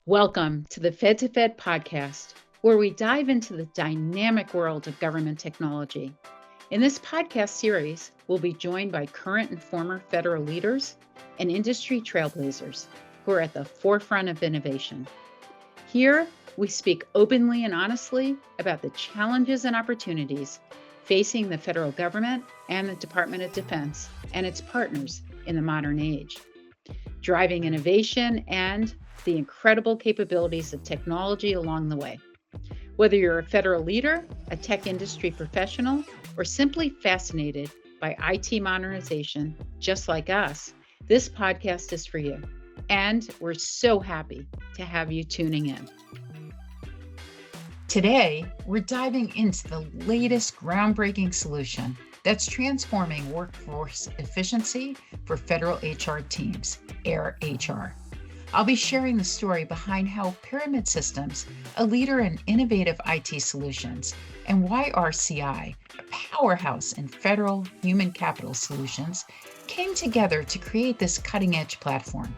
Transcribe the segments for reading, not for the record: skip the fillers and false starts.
Welcome to the Fed to Fed podcast, where we dive into the dynamic world of government technology. In this podcast series, we'll be joined by current and former federal leaders and industry trailblazers who are at the forefront of innovation. Here, we speak openly and honestly about the challenges and opportunities facing the federal government and the Department of Defense and its partners in the modern age, driving innovation and the incredible capabilities of technology along the way. Whether you're a federal leader, a tech industry professional, or simply fascinated by IT modernization, just like us, this podcast is for you. And we're so happy to have you tuning in. Today, we're diving into the latest groundbreaking solution that's transforming workforce efficiency for federal HR teams, AIR HR. I'll be sharing the story behind how Pyramid Systems, a leader in innovative IT solutions, and YRCI, a powerhouse in federal human capital solutions, came together to create this cutting-edge platform.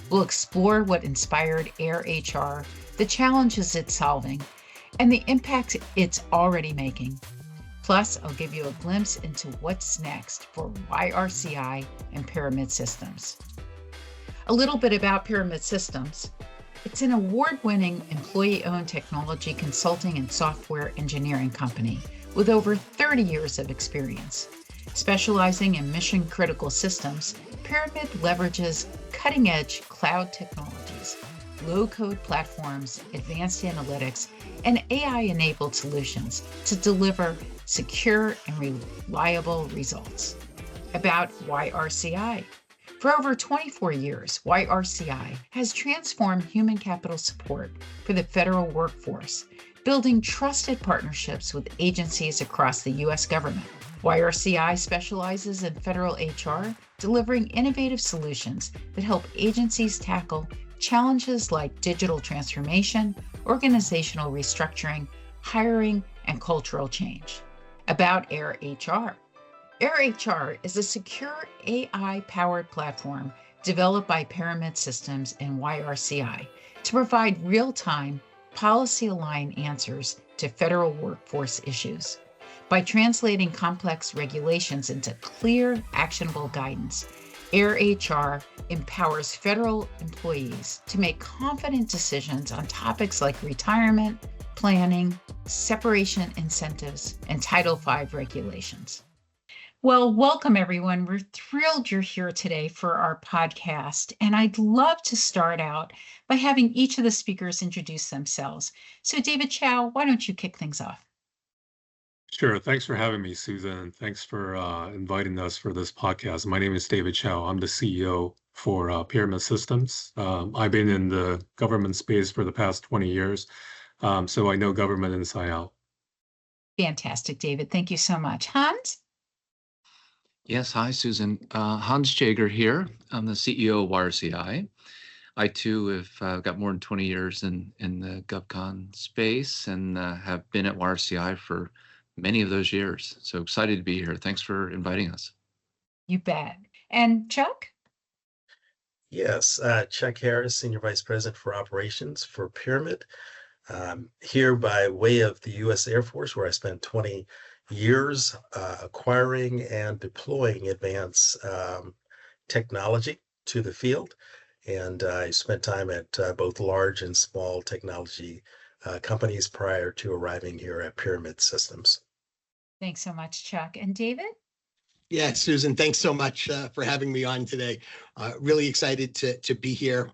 We'll explore what inspired AIR HR, the challenges it's solving, and the impact it's already making. Plus, I'll give you a glimpse into what's next for YRCI and Pyramid Systems. A little bit about Pyramid Systems. It's an award-winning employee-owned technology consulting and software engineering company with over 30 years of experience. Specializing in mission-critical systems, Pyramid leverages cutting-edge cloud technologies, low-code platforms, advanced analytics, and AI-enabled solutions to deliver secure and reliable results. About YRCI. For over 24 years, YRCI has transformed human capital support for the federal workforce, building trusted partnerships with agencies across the U.S. government. YRCI specializes in federal HR, delivering innovative solutions that help agencies tackle challenges like digital transformation, organizational restructuring, hiring, and cultural change. About AIR HR. AIR HR is a secure AI-powered platform developed by Pyramid Systems and YRCI to provide real-time, policy-aligned answers to federal workforce issues. By translating complex regulations into clear, actionable guidance, AIR HR empowers federal employees to make confident decisions on topics like retirement, planning, separation incentives, and Title V regulations. Well, welcome everyone. We're thrilled you're here today for our podcast. And I'd love to start out by having each of the speakers introduce themselves. So David Chow, why don't you kick things off? Sure. Thanks for having me, Susan. Thanks for inviting us for this podcast. My name is David Chow. I'm the CEO for Pyramid Systems. I've been in the government space for the past 20 years, so I know government inside out. Fantastic, David. Thank you so much. Hans? Yes, hi, Susan. Hans Jaeger here. I'm the CEO of YRCI. I too have got more than 20 years in the GovCon space and have been at YRCI for many of those years. So excited to be here. Thanks for inviting us. You bet. And Chuck? Yes, Chuck Harris, Senior Vice President for Operations for Pyramid. Here by way of the U.S. Air Force, where I spent 20 years acquiring and deploying advanced technology to the field. And I spent time at both large and small technology companies prior to arriving here at Pyramid Systems. Thanks so much, Chuck. And David? Yeah, Susan, thanks so much for having me on today. Really excited to be here.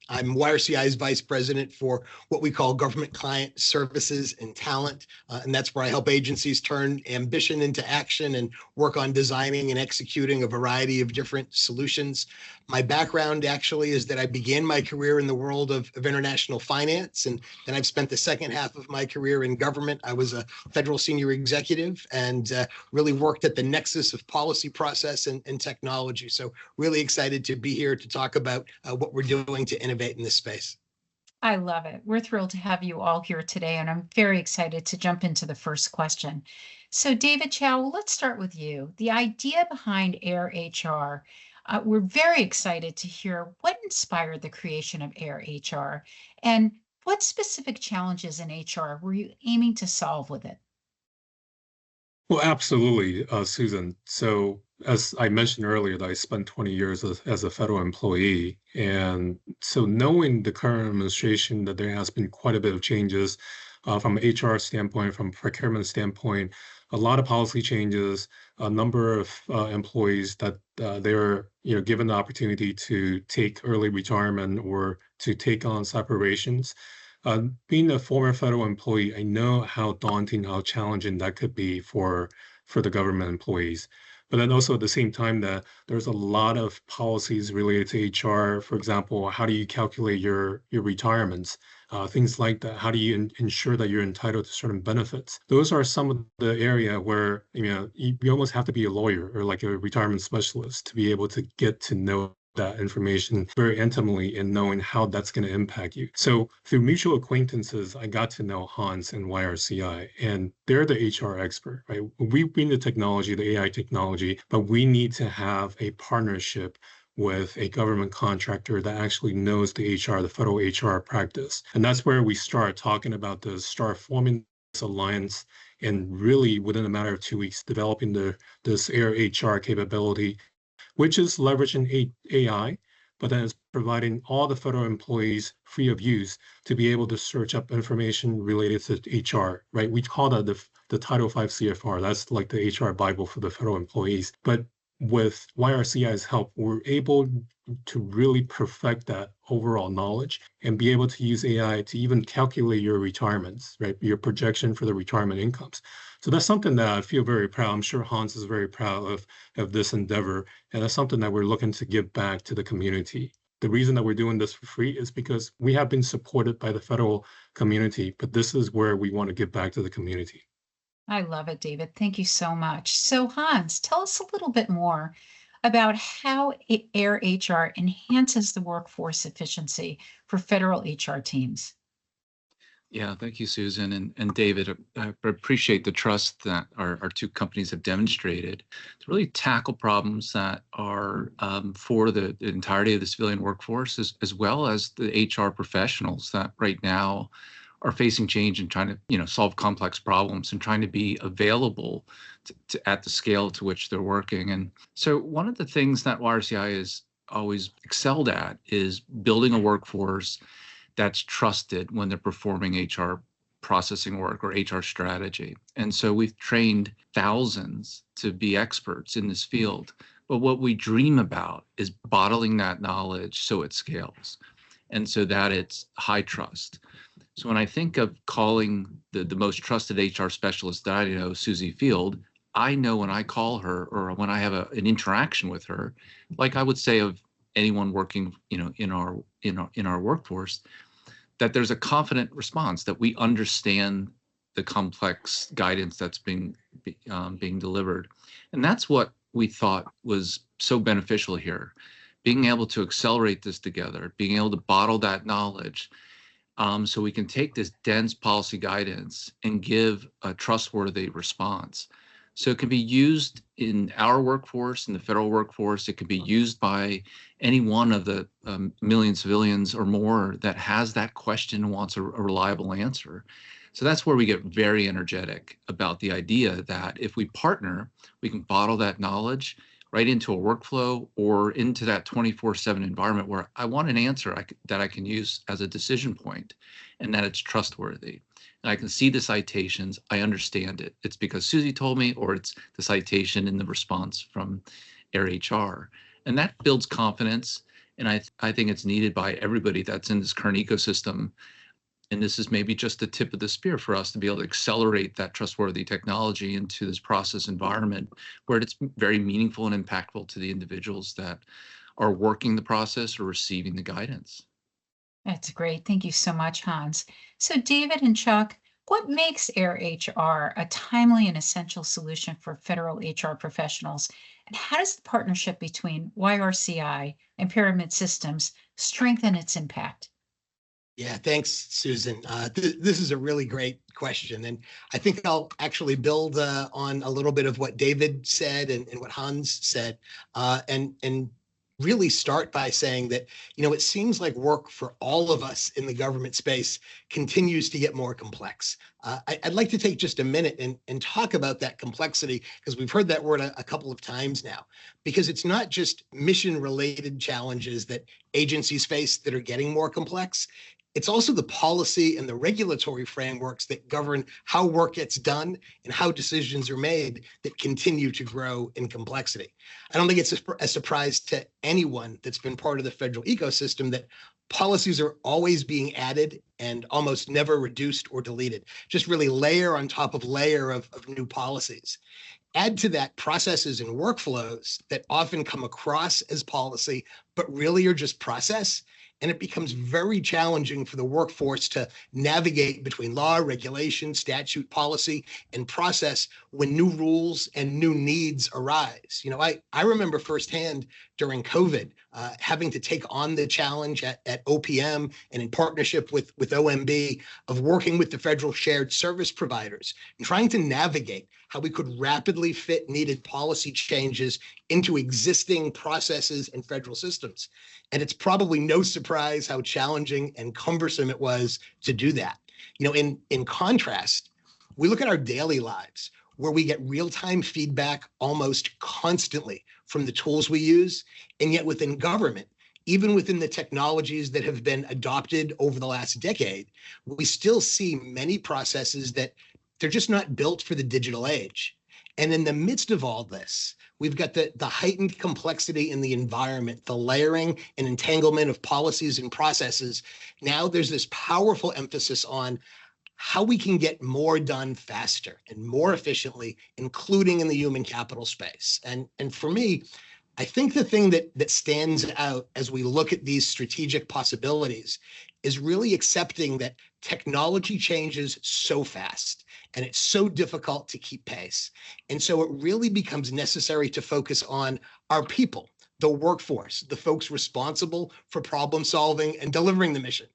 I'm YRCI's Vice President for what we call Government Client Services and Talent, and that's where I help agencies turn ambition into action and work on designing and executing a variety of different solutions. My background actually is that I began my career in the world of international finance, and then I've spent the second half of my career in government. I was a federal senior executive and really worked at the nexus of policy process and technology. So really excited to be here to talk about what we're doing to innovate in this space. I love it. We're thrilled to have you all here today, and I'm very excited to jump into the first question. So David Chow, let's start with you. The idea behind AIR HR We're very excited to hear what inspired the creation of Air HR and what specific challenges in HR were you aiming to solve with it? Well, absolutely, Susan. So, as I mentioned earlier, that I spent 20 years as a federal employee. And so, knowing the current administration, that there has been quite a bit of changes from an HR standpoint, from procurement standpoint, a lot of policy changes, a number of employees that they're given the opportunity to take early retirement or to take on separations. Being a former federal employee, I know how daunting, how challenging that could be for the government employees. But then also at the same time that there's a lot of policies related to HR. For example, how do you calculate your retirements? Things like that. How do you ensure that you're entitled to certain benefits? Those are some of the area where you almost have to be a lawyer or like a retirement specialist to be able to get to know that information very intimately and knowing how that's going to impact you. So through mutual acquaintances, I got to know Hans and YRCI, and they're the HR expert, right? We bring the technology, the AI technology, but we need to have a partnership with a government contractor that actually knows the HR, the federal HR practice. And that's where we start talking about this, start forming this alliance, and really within a matter of 2 weeks, developing this Air HR capability, which is leveraging AI, but then it's providing all the federal employees free of use to be able to search up information related to HR, right? We call that the Title V CFR. That's like the HR Bible for the federal employees. But with YRCI's help, we're able to really perfect that overall knowledge and be able to use AI to even calculate your retirements, right? Your projection for the retirement incomes. So that's something that I feel very proud. I'm sure Hans is very proud of this endeavor. And that's something that we're looking to give back to the community. The reason that we're doing this for free is because we have been supported by the federal community, but this is where we want to give back to the community. I love it, David. Thank you so much. So, Hans, tell us a little bit more about how Air HR enhances the workforce efficiency for federal HR teams. Yeah, thank you, Susan and David. I appreciate the trust that our two companies have demonstrated to really tackle problems that are for the entirety of the civilian workforce, as well as the HR professionals that right now are facing change and trying to solve complex problems and trying to be available at the scale to which they're working. And so one of the things that YRCI has always excelled at is building a workforce that's trusted when they're performing HR processing work or HR strategy. And so we've trained thousands to be experts in this field. But what we dream about is bottling that knowledge so it scales and so that it's high trust. So when I think of calling the most trusted HR specialist that I know, Susie Field, I know when I call her or when I have an interaction with her, like I would say of anyone working, in our workforce, that there's a confident response, that we understand the complex guidance that's being delivered. And that's what we thought was so beneficial here, being able to accelerate this together, being able to bottle that knowledge, so we can take this dense policy guidance and give a trustworthy response. So it can be used in our workforce, in the federal workforce. It can be used by any one of the million civilians or more that has that question and wants a reliable answer. So that's where we get very energetic about the idea that if we partner, we can bottle that knowledge right into a workflow or into that 24/7 environment where I want an answer that I can use as a decision point and that it's trustworthy. And I can see the citations, I understand it. It's because Susie told me, or it's the citation in the response from Air HR. And that builds confidence. And I think it's needed by everybody that's in this current ecosystem. And this is maybe just the tip of the spear for us to be able to accelerate that trustworthy technology into this process environment where it's very meaningful and impactful to the individuals that are working the process or receiving the guidance. That's great. Thank you so much, Hans. So, David and Chuck, what makes Air HR a timely and essential solution for federal HR professionals? And how does the partnership between YRCI and Pyramid Systems strengthen its impact? Yeah, thanks, Susan. This is a really great question. And I think I'll actually build on a little bit of what David said and what Hans said, and really start by saying that, it seems like work for all of us in the government space continues to get more complex. I'd like to take just a minute and talk about that complexity, because we've heard that word a couple of times now, because it's not just mission-related challenges that agencies face that are getting more complex. It's also the policy and the regulatory frameworks that govern how work gets done and how decisions are made that continue to grow in complexity. I don't think it's a surprise to anyone that's been part of the federal ecosystem that policies are always being added and almost never reduced or deleted, just really layer on top of layer of new policies. Add to that processes and workflows that often come across as policy, but really are just process. And it becomes very challenging for the workforce to navigate between law, regulation, statute, policy, and process when new rules and new needs arise. I remember firsthand during COVID having to take on the challenge at OPM and in partnership with OMB of working with the federal shared service providers and trying to navigate how we could rapidly fit needed policy changes into existing processes and federal systems. And it's probably no surprise how challenging and cumbersome it was to do that. In contrast, we look at our daily lives where we get real-time feedback almost constantly from the tools we use. And yet within government, even within the technologies that have been adopted over the last decade, we still see many processes that they're just not built for the digital age. And in the midst of all this, we've got the heightened complexity in the environment, the layering and entanglement of policies and processes. Now there's this powerful emphasis on how we can get more done faster and more efficiently, including in the human capital space. And for me, I think the thing that stands out as we look at these strategic possibilities is really accepting that technology changes so fast and it's so difficult to keep pace. And so it really becomes necessary to focus on our people, the workforce, the folks responsible for problem solving and delivering the mission.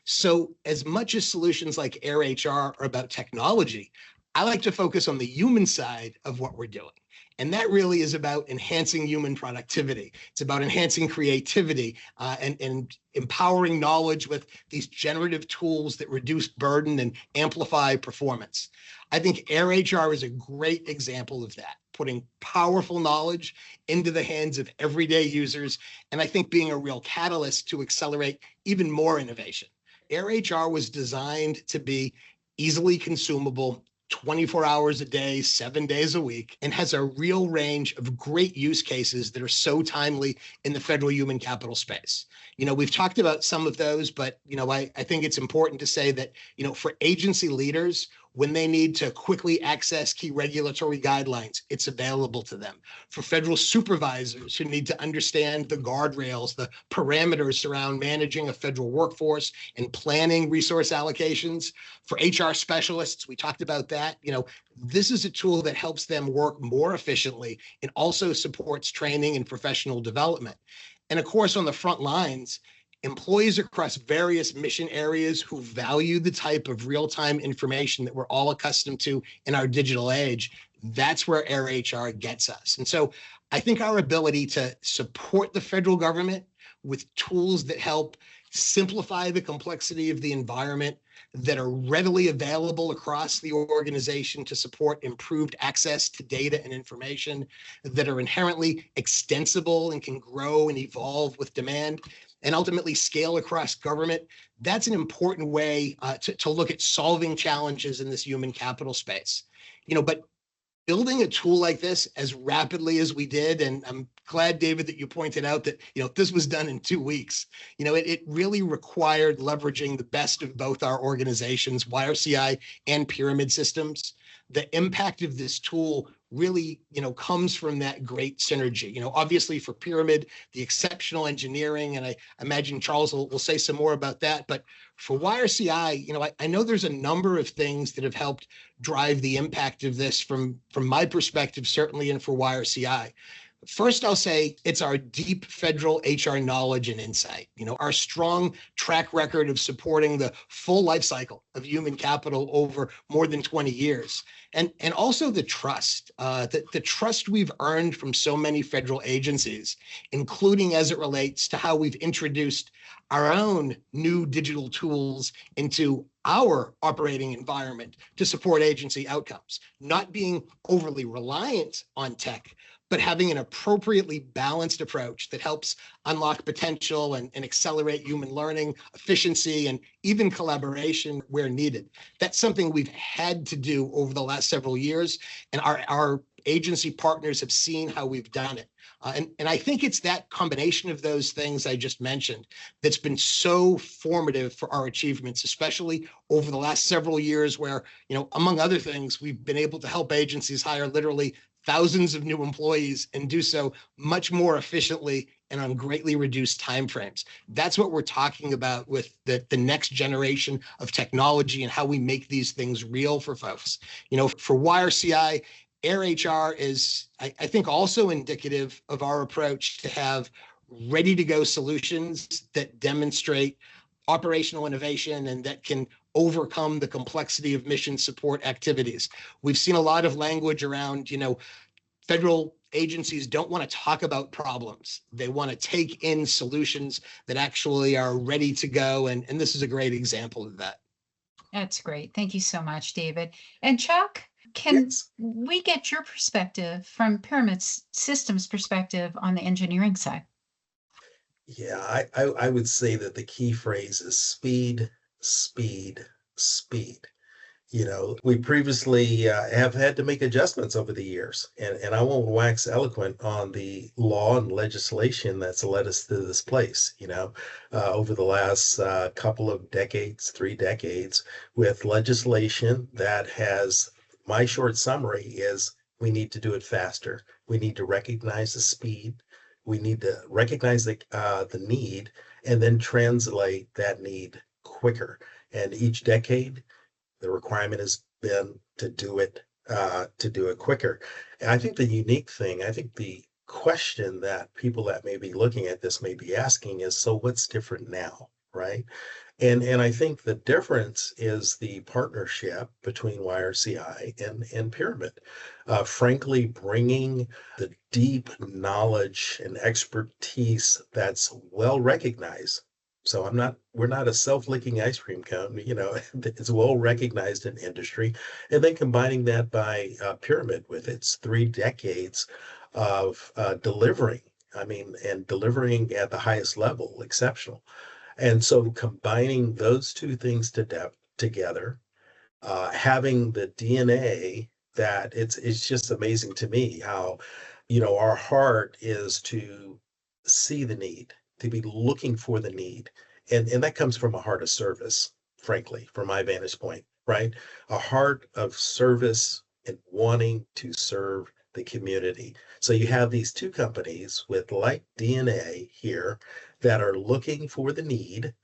So as much as solutions like Air HR are about technology, I like to focus on the human side of what we're doing. And that really is about enhancing human productivity. It's about enhancing creativity and empowering knowledge with these generative tools that reduce burden and amplify performance. I think Air HR is a great example of that, putting powerful knowledge into the hands of everyday users, and I think being a real catalyst to accelerate even more innovation. Air HR was designed to be easily consumable, 24 hours a day, 7 days a week, and has a real range of great use cases that are so timely in the federal human capital space. We've talked about some of those, but, I think it's important to say that, for agency leaders, when they need to quickly access key regulatory guidelines, it's available to them. For federal supervisors who need to understand the guardrails, the parameters around managing a federal workforce and planning resource allocations. For HR specialists, we talked about that. This is a tool that helps them work more efficiently and also supports training and professional development. And of course, on the front lines, employees across various mission areas who value the type of real-time information that we're all accustomed to in our digital age, that's where Air HR gets us. And so I think our ability to support the federal government with tools that help simplify the complexity of the environment, that are readily available across the organization to support improved access to data and information, that are inherently extensible and can grow and evolve with demand, and ultimately scale across government. That's an important way to look at solving challenges in this human capital space. But building a tool like this as rapidly as we did, and I'm glad, David, that you pointed out that this was done in 2 weeks. It really required leveraging the best of both our organizations, YRCI and Pyramid Systems. The impact of this tool really, comes from that great synergy. Obviously for Pyramid, the exceptional engineering, and I imagine Charles will say some more about that. But for YRCI, I know there's a number of things that have helped drive the impact of this from my perspective, certainly, and for YRCI. First, I'll say it's our deep federal HR knowledge and insight. Our strong track record of supporting the full life cycle of human capital over more than 20 years. And also the trust, the trust we've earned from so many federal agencies, including as it relates to how we've introduced our own new digital tools into our operating environment to support agency outcomes, not being overly reliant on tech, but having an appropriately balanced approach that helps unlock potential and accelerate human learning, efficiency, and even collaboration where needed. That's something we've had to do over the last several years, and our agency partners have seen how we've done it. And I think it's that combination of those things I just mentioned that's been so formative for our achievements, especially over the last several years where, among other things, we've been able to help agencies hire literally thousands of new employees and do so much more efficiently and on greatly reduced timeframes. That's what we're talking about with the next generation of technology and how we make these things real for folks. For YRCI, Air HR is, I think, also indicative of our approach to have ready-to-go solutions that demonstrate operational innovation and that can overcome the complexity of mission support activities. We've seen a lot of language around, federal agencies don't want to talk about problems. They want to take in solutions that actually are ready to go. And this is a great example of that. That's great. Thank you so much, David. And Chuck, can Yes. we get your perspective from Pyramid Systems perspective on the engineering side? Yeah, I would say that the key phrase is speed, speed, speed. We previously have had to make adjustments over the years, and I won't wax eloquent on the law and legislation that's led us to this place, over the last couple of decades, 3 decades, with legislation that has, my short summary is we need to do it faster. We need to recognize the speed. We need to recognize the need and then translate that need quicker. And each decade, the requirement has been to do it quicker. And I think the question that people that may be looking at this may be asking is, so what's different now, right? And I think the difference is the partnership between YRCI and Pyramid. Frankly, bringing the deep knowledge and expertise that's well recognized. So we're not a self-licking ice cream cone, it's well recognized in industry. And then combining that by Pyramid with its 3 decades of delivering, and delivering at the highest level, exceptional. And so combining those 2 things together, having the DNA that it's just amazing to me how, our heart is to see the need, to be looking for the need. And that comes from a heart of service, frankly, from my vantage point, right? A heart of service and wanting to serve the community. So you have these 2 companies with like DNA here that are looking for the need.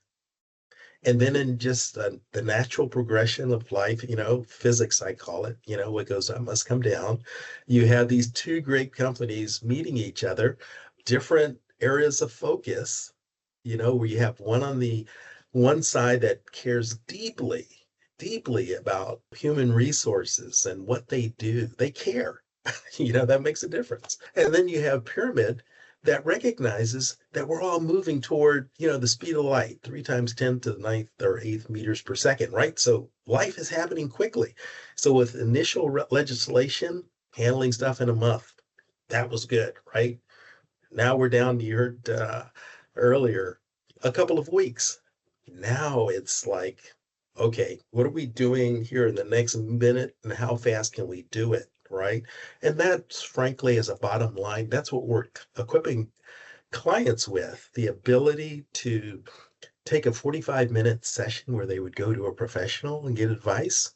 And then in just the natural progression of life, physics, I call it, what goes up must come down. You have these 2 great companies meeting each other, different areas of focus, where you have one on the one side that cares deeply, deeply about human resources and what they do. They care, that makes a difference. And then you have Pyramid that recognizes that we're all moving toward, the speed of light, 3 times 10 to the 9th or 8th meters per second, right? So life is happening quickly. So with initial legislation, handling stuff in a month, that was good, right? Now we're down, you heard earlier, a couple of weeks. Now it's like, okay, what are we doing here in the next minute and how fast can we do it? Right. And that's frankly, as a bottom line, that's what we're equipping clients with, the ability to take a 45-minute session where they would go to a professional and get advice.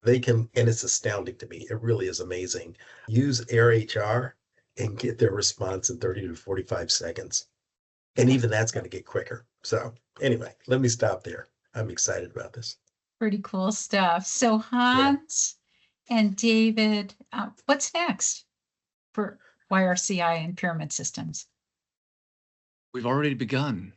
They can, and it's astounding to me. It really is amazing. Use Air HR and get their response in 30 to 45 seconds. And even that's going to get quicker. So anyway, let me stop there. I'm excited about this. Pretty cool stuff. So Hans and David, what's next for YRCI and Pyramid Systems? We've already begun.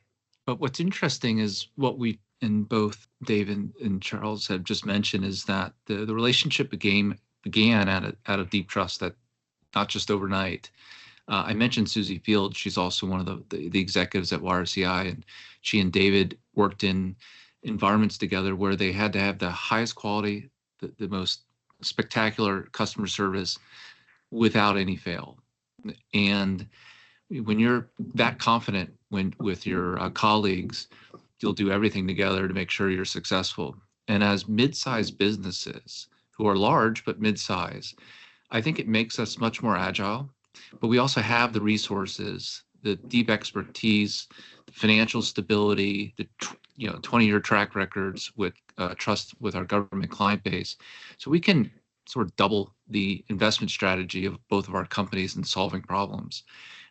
But what's interesting is what we, and both Dave and Charles have just mentioned, is that the relationship began out of deep trust, that not just overnight. I mentioned Susie Field. She's also one of the executives at YRCI, and she and David worked in environments together where they had to have the highest quality, the most spectacular customer service without any fail. And when you're that confident with your colleagues, you'll do everything together to make sure you're successful. And as mid-sized businesses who are large but mid-size, I think it makes us much more agile. But we also have the resources, the deep expertise, the financial stability, the 20-year track records with trust with our government client base. So we can sort of double the investment strategy of both of our companies in solving problems.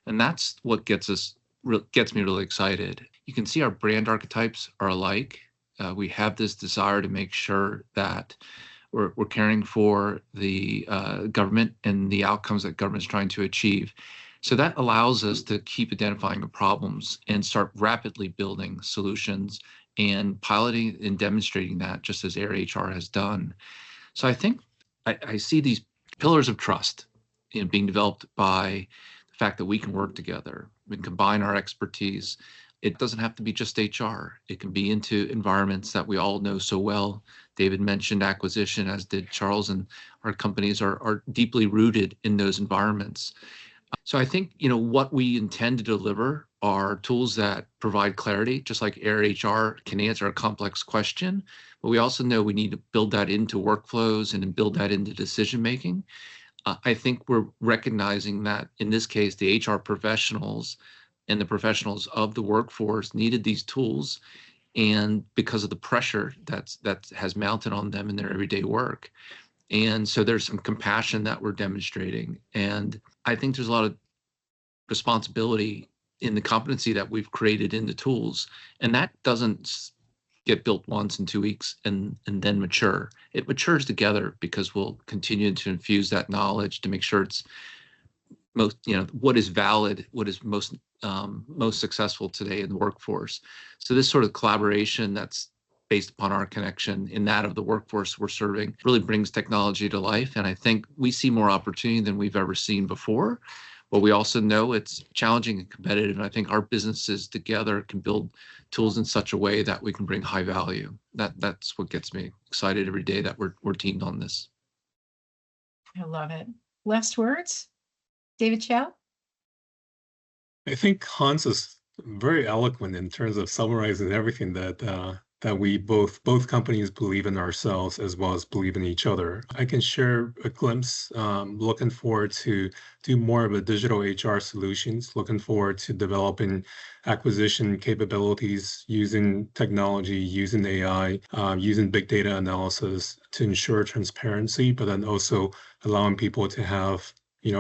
And that's what gets me really excited. You can see our brand archetypes are alike. We have this desire to make sure that we're caring for the government and the outcomes that government's trying to achieve. So that allows us to keep identifying the problems and start rapidly building solutions and piloting and demonstrating that, just as Air HR has done. So I think I see these pillars of trust being developed by the fact that we can work together, we can combine our expertise. It doesn't have to be just HR. It can be into environments that we all know so well. David mentioned acquisition, as did Charles, and our companies are deeply rooted in those environments. So I think, what we intend to deliver are tools that provide clarity, just like Air HR can answer a complex question, but we also know we need to build that into workflows and build that into decision making. I think we're recognizing that in this case, the HR professionals and the professionals of the workforce needed these tools, and because of the pressure that has mounted on them in their everyday work. And so there's some compassion that we're demonstrating. And I think there's a lot of responsibility in the competency that we've created in the tools. And that doesn't get built once in 2 weeks and then mature. It matures together because we'll continue to infuse that knowledge to make sure it's most, what is valid, what is most successful today in the workforce. So this sort of collaboration that's based upon our connection in that of the workforce we're serving really brings technology to life. And I think we see more opportunity than we've ever seen before. But we also know it's challenging and competitive. And I think our businesses together can build tools in such a way that we can bring high value. That's what gets me excited every day that we're teamed on this. I love it. Last words, David Chow? I think Hans is very eloquent in terms of summarizing everything that we both companies believe in ourselves as well as believe in each other. I can share a glimpse. Looking forward to do more of a digital HR solutions. Looking forward to developing acquisition capabilities using technology, using AI, using big data analysis to ensure transparency, but then also allowing people to have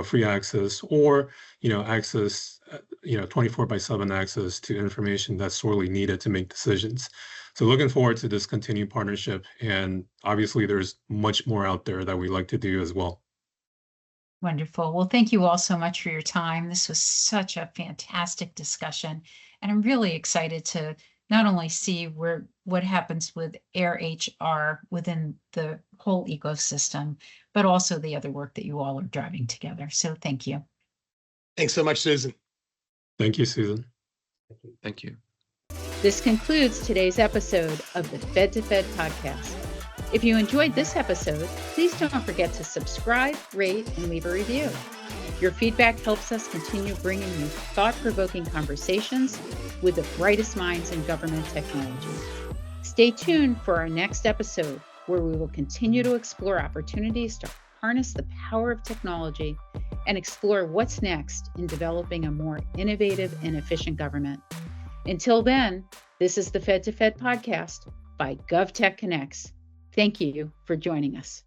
free access or access 24/7 access to information that's sorely needed to make decisions. So looking forward to this continued partnership, and obviously there's much more out there that we like to do as well. Wonderful. Well, thank you all so much for your time. This was such a fantastic discussion, and I'm really excited to not only see what happens with Air HR within the whole ecosystem, but also the other work that you all are driving together. So thank you. Thanks so much, Susan. Thank you, Susan. Thank you. This concludes today's episode of the Fed to Fed podcast. If you enjoyed this episode, please don't forget to subscribe, rate, and leave a review. Your feedback helps us continue bringing you thought-provoking conversations with the brightest minds in government technology. Stay tuned for our next episode, where we will continue to explore opportunities to harness the power of technology and explore what's next in developing a more innovative and efficient government. Until then, this is the Fed to Fed podcast by GovTech Connects. Thank you for joining us.